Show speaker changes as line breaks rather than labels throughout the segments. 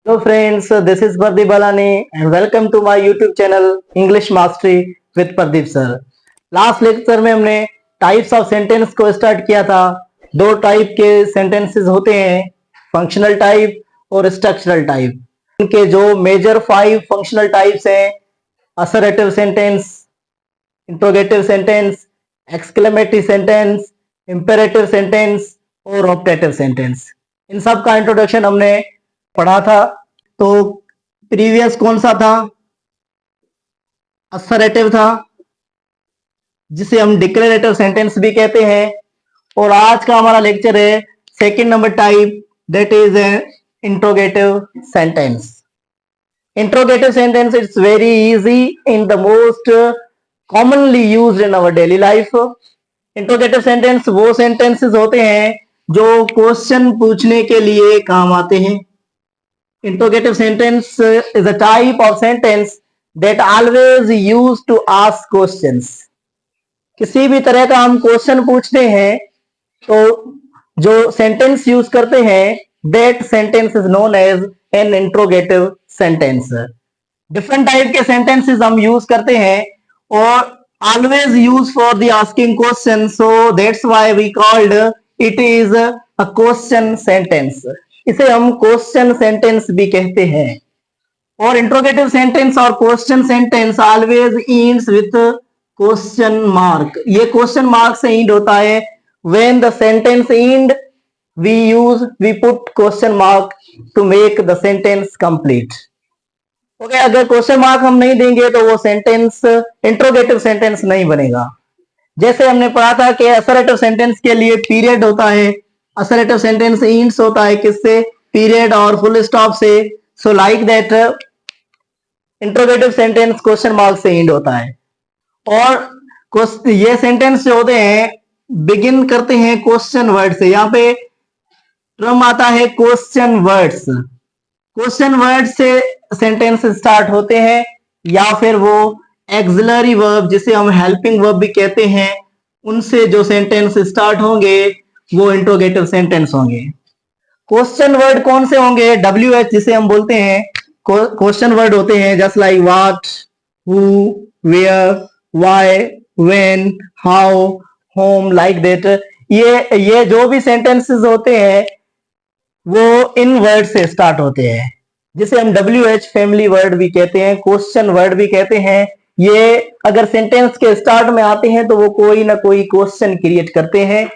Hello friends, this is Pardeep Balani and welcome to my YouTube channel English Mastery with Pardeep sir. Last lecture में हमने types of sentence को start किया था। दो type के sentences होते हैं, फंक्शनल टाइप और स्ट्रक्चरल टाइप। इनके जो मेजर 5 फंक्शनल टाइप्स हैं, assertive sentence, interrogative sentence, exclamatory sentence, imperative sentence और ऑप्टेटिव सेंटेंस, इन सब का इंट्रोडक्शन हमने पढ़ा था। तो प्रीवियस कौन सा था? असर्टिव था, जिसे हम डिक्लेरेटिव सेंटेंस भी कहते हैं। और आज का हमारा लेक्चर है second number type, that is interrogative sentence. Interrogative sentence it's very easy in the most commonly used in our daily life. Interrogative sentence वो सेंटेंसेस होते हैं जो क्वेश्चन पूछने के लिए काम आते हैं। Interrogative sentence is a type of sentence that always used to ask questions. किसी भी तरह का हम क्वेश्चन पूछते हैं तो जो सेंटेंस यूज करते हैं, that sentence is known as an interrogative sentence. Different type के सेंटेंसेस हम यूज करते हैं और always use for the asking question, so that's why we called it is a question sentence. इसे हम क्वेश्चन सेंटेंस भी कहते हैं। और इंट्रोगेटिव सेंटेंस और question sentence always ends with question mark. ये क्वेश्चन मार्क से एंड होता है। When the sentence end we put question mark to make the sentence complete. Okay, अगर क्वेश्चन मार्क हम नहीं देंगे तो वो सेंटेंस इंट्रोगेटिव सेंटेंस नहीं बनेगा। जैसे हमने पढ़ा था कि असर्टिव सेंटेंस के लिए पीरियड होता है, असर्टिव सेंटेंस एंड्स होता है किससे? पीरियड और फुल स्टॉप से। So like that interrogative sentence question mark से एंड होता है। और ये सेंटेंस जो होते हैं बिगिन करते हैं क्वेश्चन वर्ड से। यहाँ पे टर्म आता है क्वेश्चन वर्ड्स। क्वेश्चन वर्ड से सेंटेंस स्टार्ट होते हैं, या फिर वो एक्सिलरी वर्ब जिसे हम हेल्पिंग वर्ब भी कहते हैं, उनसे जो सेंटेंस स्टार्ट होंगे वो इंट्रोगेटिव सेंटेंस होंगे। क्वेश्चन वर्ड कौन से होंगे? WH जिसे हम बोलते हैं क्वेश्चन वर्ड होते हैं, just like what, who, where, why, when, how, home, like that. ये जो भी सेंटेंसेस होते हैं वो इन वर्ड से स्टार्ट होते हैं, जिसे हम WH फैमिली वर्ड भी कहते हैं, क्वेश्चन वर्ड भी कहते हैं। ये अगर सेंटेंस के स्टार्ट में आते हैं तो वो कोई ना कोई क्वेश्चन क्रिएट करते हैं,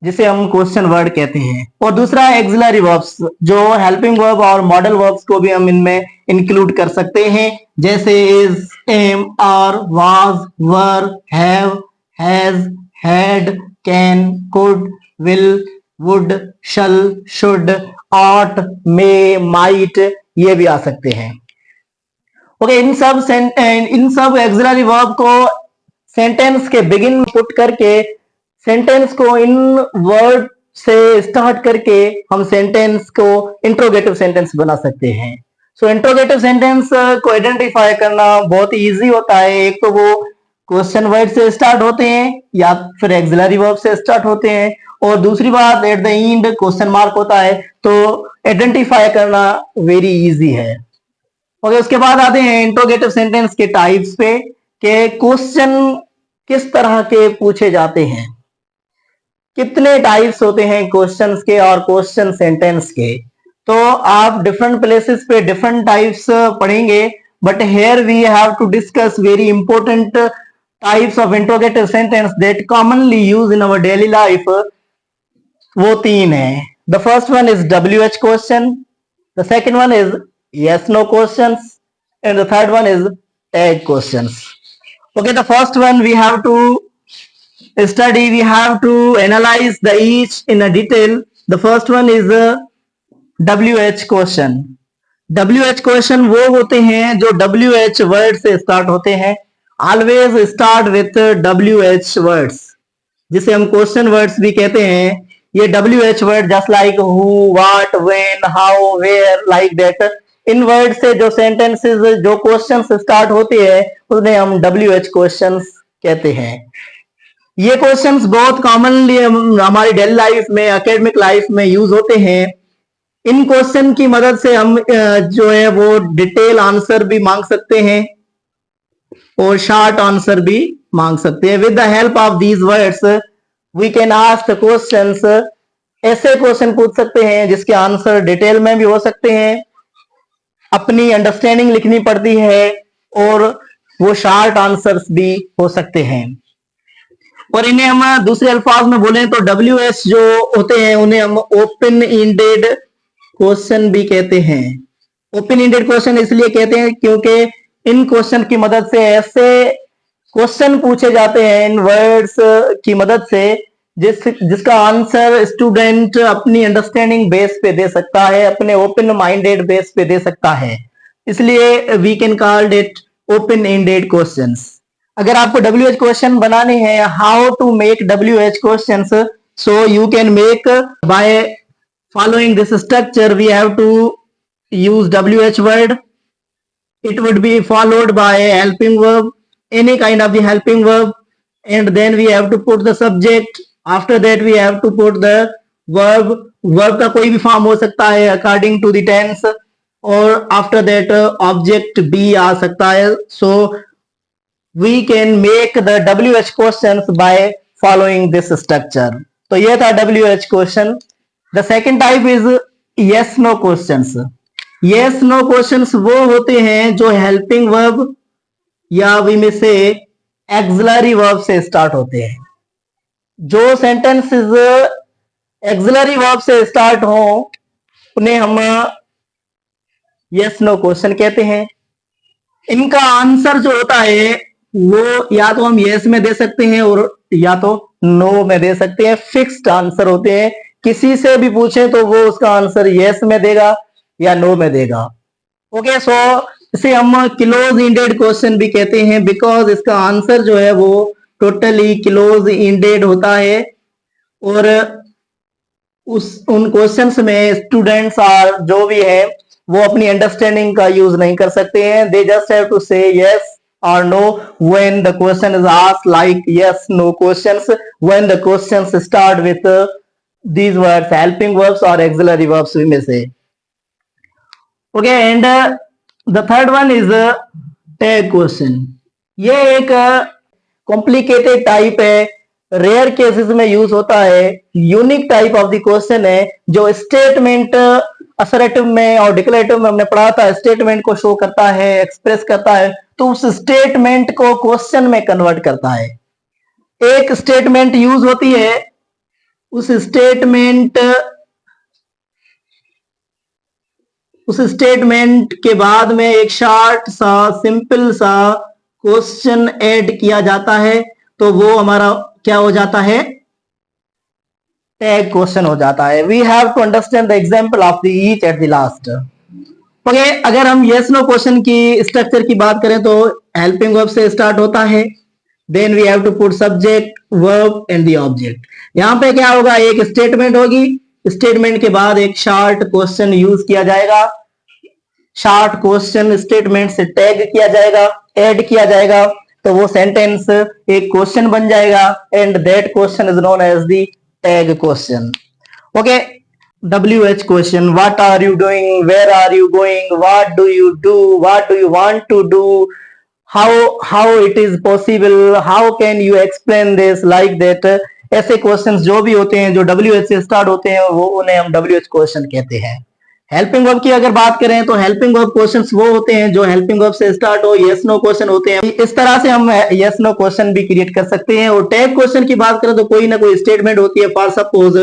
जिसे हम क्वेश्चन वर्ड कहते हैं। और दूसरा एक्सिलरी वर्ब्स, जो हेल्पिंग वर्ब और मॉडल वर्ब्स को भी हम इनमें इंक्लूड कर सकते हैं, जैसे is, am, are, was, were, have, has, had, can, could, will, would, shall, should, ought, may, might, ये भी आ सकते हैं। ओके, इन सब एक्सिलरी वर्ब को सेंटेंस के बिगिन पुट करके सेंटेंस को इन वर्ड से स्टार्ट करके हम सेंटेंस को इंट्रोगेटिव सेंटेंस बना सकते हैं। सो इंट्रोगेटिव सेंटेंस को आइडेंटिफाई करना बहुत इजी होता है। एक तो वो क्वेश्चन वर्ड से स्टार्ट होते हैं या फिर एक्सिलरी वर्ब से स्टार्ट होते हैं, और दूसरी बात at the end question mark होता है, तो आइडेंटिफाई करना वेरी इजी है। ओके, उसके बाद आते हैं इंट्रोगेटिव सेंटेंस के टाइप्स पे, कि क्वेश्चन किस तरह के पूछे जाते हैं। कितने टाइप्स होते हैं क्वेश्चंस के और क्वेश्चन सेंटेंस के, तो आप डिफरेंट प्लेसेस पे डिफरेंट टाइप्स पढ़ेंगे, but here we have to discuss very important types of interrogative sentence that commonly use in our daily life. वो तीन है। The first one is WH question, the second one is yes no questions, and the third one is tag questions. Okay, the first one we have to study, we have to analyze the each in a detail. The first one is WH question. WH question वो होते हैं जो WH word से start होते हैं। Always start with WH words, जिसे हम question words भी कहते हैं। ये WH word just like who, what, when, how, where, like that, इन वर्ड से जो सेंटेंसेस, जो क्वेश्चंस स्टार्ट होते हैं उन्हें हम WH क्वेश्चंस कहते हैं। ये क्वेश्चंस बहुत कॉमनली हमारी डेली लाइफ में, एकेडमिक लाइफ में यूज होते हैं। इन क्वेश्चन की मदद से हम जो है वो डिटेल आंसर भी मांग सकते हैं और शॉर्ट आंसर भी मांग सकते हैं। With the help of these words we can ask questions. ऐसे क्वेश्चन पूछ सकते हैं जिसके आंसर डिटेल में भी हो सकते हैं, अपनी अंडरस्टैंडिंग लिखनी पड़ती है, और वो शॉर्ट आंसर्स भी हो सकते हैं। और इन्हें हम दूसरे अल्फाज में बोले तो WH जो होते हैं उन्हें हम ओपन इंडेड क्वेश्चन भी कहते हैं। ओपन इंडेड क्वेश्चन इसलिए कहते हैं क्योंकि इन क्वेश्चन की मदद से ऐसे क्वेश्चन पूछे जाते हैं इन वर्ड्स की मदद से जिसका आंसर स्टूडेंट अपनी अंडरस्टैंडिंग बेस पे दे सकता है, अपने ओपन माइंडेड बेस पे दे सकता है। इसलिए we can called it open ended questions. अगर आपको WH क्वेश्चन बनाने हैं, how to make WH questions, so you can make by following this structure. We have to use WH word. It would be followed by a helping verb, any kind of the helping verb, and then we have to put the subject. After that we have to put the verb. Verb का कोई भी form हो सकता है according to the tense, और after that object भी आ सकता है। So we can make the WH questions by following this structure. तो ये था WH question. The second type is yes no questions. Yes no questions वो होते हैं जो helping verb या वी में से auxiliary verb से स्टार्ट होते हैं। जो sentences auxiliary verb से स्टार्ट हो उन्हें हम yes no question कहते हैं। इनका आंसर जो होता है वो या तो हम यस में दे सकते हैं और या तो नो में दे सकते हैं। फिक्स्ड आंसर होते हैं, किसी से भी पूछे तो वो उसका आंसर यस में देगा या नो में देगा। ओके, सो इसे हम क्लोज इंडेड क्वेश्चन भी कहते हैं बिकॉज इसका आंसर जो है वो टोटली क्लोज इंडेड होता है, और उन क्वेश्चंस में स्टूडेंट्स आर जो भी है वो अपनी अंडरस्टैंडिंग का यूज नहीं कर सकते हैं। दे जस्ट हैव टू से yes or no when the question is asked, like yes no questions when the questions start with these words, helping verbs or auxiliary verbs we may say. Okay, and the third one is tag question. ये एक complicated type है, rare cases में use होता है, unique type of the question है जो statement assertive में और डिक्लेरेटिव में हमने पढ़ा था, स्टेटमेंट को शो करता है, एक्सप्रेस करता है, तो उस स्टेटमेंट को क्वेश्चन में कन्वर्ट करता है। एक स्टेटमेंट यूज होती है, उस स्टेटमेंट के बाद में एक शॉर्ट सा सिंपल सा क्वेश्चन ऐड किया जाता है, तो वो हमारा क्या हो जाता है, टैग क्वेश्चन हो जाता है। We have to understand the example of the each at the last. Okay, अगर हम यस नो क्वेश्चन की स्ट्रक्चर की बात करें तो हेल्पिंग वर्ब से स्टार्ट होता है, then we have to put subject verb and the object. यहां पे क्या होगा, एक स्टेटमेंट होगी, स्टेटमेंट के बाद एक शॉर्ट क्वेश्चन यूज किया जाएगा, शॉर्ट क्वेश्चन स्टेटमेंट से टैग किया जाएगा, ऐड किया जाएगा, तो वो सेंटेंस एक क्वेश्चन बन जाएगा, and that question is known as the tag question. Okay, WH question: what are you doing, where are you going, what do you do, what do you want to do, how it is possible, how can you explain this, like that। ऐसे questions जो भी होते हैं जो WH से start होते हैं वो उन्हें हम WH क्वेश्चन कहते हैं। हेल्पिंग वर्ब की अगर बात करें तो हेल्पिंग वर्ब क्वेश्चंस वो होते हैं जो हेल्पिंग वर्ब से स्टार्ट हो, यस नो क्वेश्चन होते हैं। इस तरह से हम यस नो क्वेश्चन भी क्रिएट कर सकते हैं। और टैग क्वेश्चन की बात करें तो कोई ना कोई स्टेटमेंट होती है, for suppose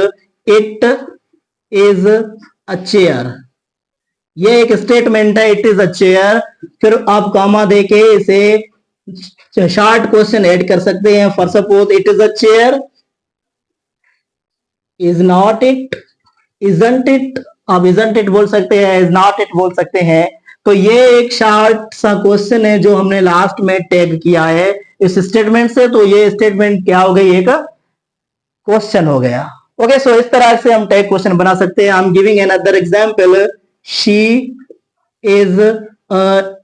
it is a chair, ये एक स्टेटमेंट है, इट इज अ चेयर, फिर आप कॉमा देके इसे शॉर्ट क्वेश्चन ऐड कर सकते हैं, for suppose it is a chair, is not it, isn't it, आप इजंट इट बोल सकते हैं, इज नॉट इट बोल सकते हैं। तो ये एक शॉर्ट सा क्वेश्चन है जो हमने लास्ट में टैग किया है इस स्टेटमेंट से, तो ये स्टेटमेंट क्या हो गई, एक क्वेश्चन हो गया। ओके, सो इस तरह से हम टैग क्वेश्चन बना सकते हैं। I am giving another example, she is a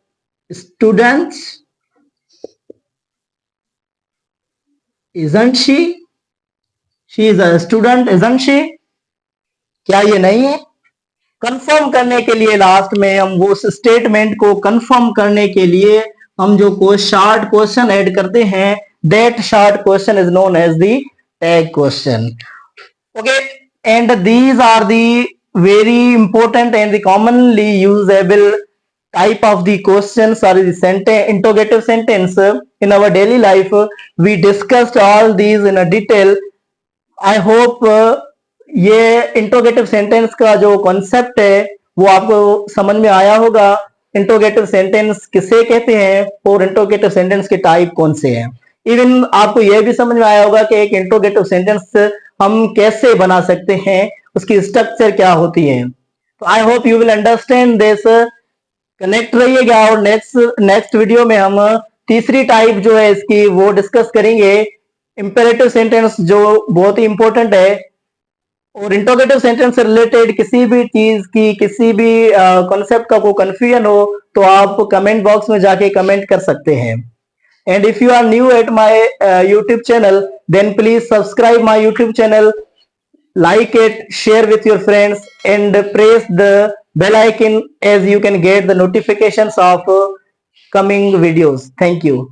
student, isn't she, she is a student isn't she, क्या ये नहीं है? कंफर्म करने के लिए लास्ट में हम वो स्टेटमेंट को कंफर्म करने के लिए हम जो को शॉर्ट क्वेश्चन ऐड करते हैं, that short question is known as the tag question. Okay, and these are the very important and the commonly usable type of the questions or the sentence, interrogative sentence in our daily life. We discussed all these in a detail. I hope ये interrogative sentence का जो concept है वो आपको समझ में आया होगा. इंट्रोगेटिव सेंटेंस किसे कहते हैं और इंट्रोगेटिव सेंटेंस के टाइप कौन से हैं. इवन आपको यह भी समझ में आया होगा कि एक इंट्रोगेटिव सेंटेंस हम कैसे बना सकते हैं, उसकी स्ट्रक्चर क्या होती है. तो I hope you will understand this. Connect रहिएगा और नेक्स्ट वीडियो में हम तीसरी टाइप जो है इसकी वो डिस्कस करेंगे, इंपेरेटिव सेंटेंस, जो बहुत ही इंपॉर्टेंट है. और इंट्रोगेटिव सेंटेंस से रिलेटेड किसी भी चीज की, किसी भी कॉन्सेप्ट का कोई कंफ्यूजन हो तो आप कमेंट बॉक्स में जाके कमेंट कर सकते हैं. And if you are new at my YouTube channel, then please subscribe my YouTube channel, like it, share with your friends, and press the bell icon as you can get the notifications of coming videos. Thank you.